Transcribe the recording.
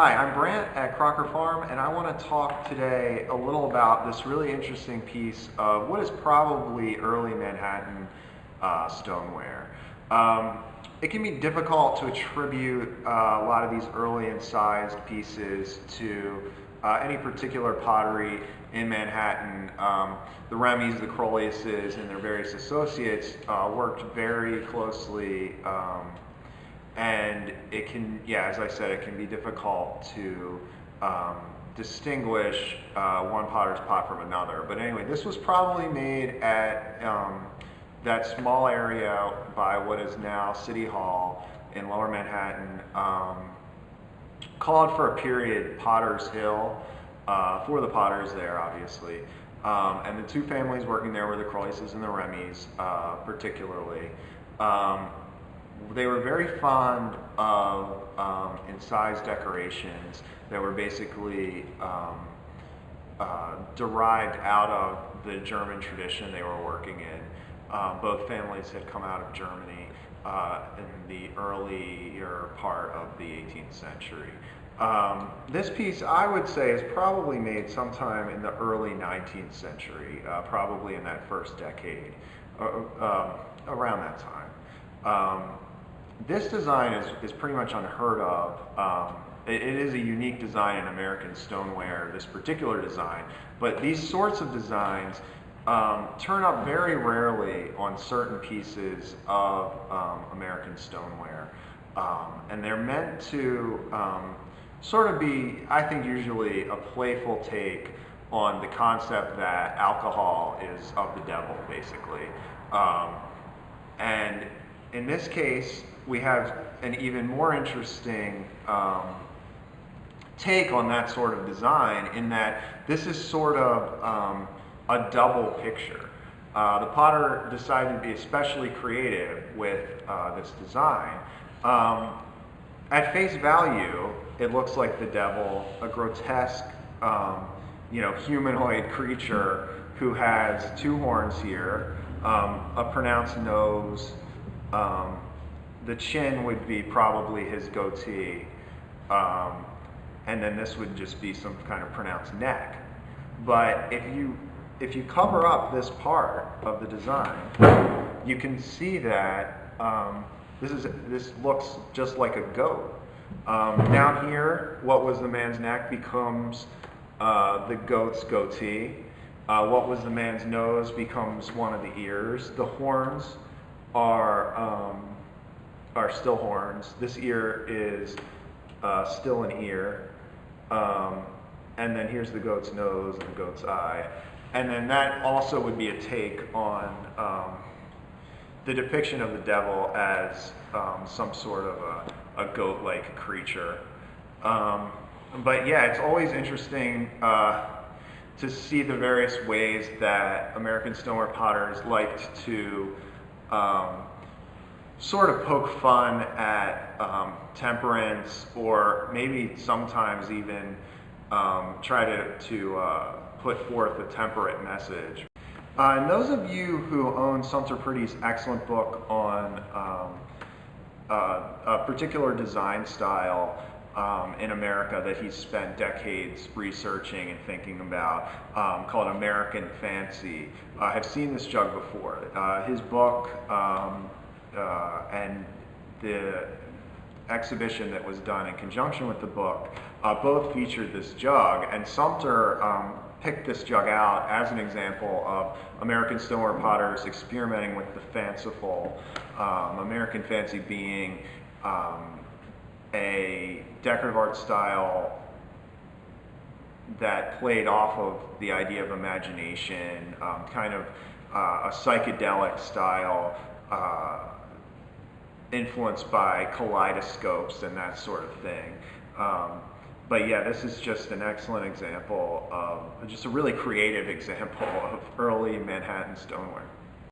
Hi, I'm Brant at Crocker Farm, and I want to talk today a little about this really interesting piece of what is probably early Manhattan stoneware. It can be difficult to attribute a lot of these early incised pieces to any particular pottery in Manhattan. The Remys, the Croliuses, and their various associates worked very closely, and it can, yeah, as I said, it can be difficult to distinguish one potter's pot from another. But anyway, this was probably made at that small area by what is now City Hall in Lower Manhattan, called for a period Potter's Hill, for the potters there, obviously. And the two families working there were the Croliuses and the Remys, particularly. They were very fond of incised decorations that were basically derived out of the German tradition they were working in. Both families had come out of Germany in the earlier part of the 18th century. This piece, I would say, is probably made sometime in the early 19th century, probably in that first decade, around that time. This design is pretty much unheard of. It is a unique design in American stoneware, this particular design, but these sorts of designs turn up very rarely on certain pieces of American stoneware. And they're meant to sort of be, I think, usually a playful take on the concept that alcohol is of the devil, basically. And in this case, we have an even more interesting take on that sort of design, in that this is sort of a double picture. The potter decided to be especially creative with this design. At face value, it looks like the devil, a grotesque, humanoid creature who has two horns here, a pronounced nose. The chin would be probably his goatee, and then this would just be some kind of pronounced neck. But if you cover up this part of the design, you can see that this looks just like a goat. Down here, what was the man's neck becomes the goat's goatee. What was the man's nose becomes one of the ears. The horns are still horns. This ear is still an ear. And then here's the goat's nose and the goat's eye. And then that also would be a take on the depiction of the devil as some sort of a goat-like creature. But yeah, it's always interesting to see the various ways that American stoneware potters liked to sort of poke fun at temperance, or maybe sometimes even try to put forth a temperate message. And those of you who own Sumter Pretty's excellent book on a particular design style in America that he's spent decades researching and thinking about, called American Fancy, have seen this jug before. His book and the exhibition that was done in conjunction with the book both featured this jug, and Sumter picked this jug out as an example of American stoneware potters experimenting with the fanciful. American Fancy being a decorative art style that played off of the idea of imagination, kind of a psychedelic style influenced by kaleidoscopes and that sort of thing. But yeah, this is just an excellent example of, just a really creative example of early Manhattan stoneware.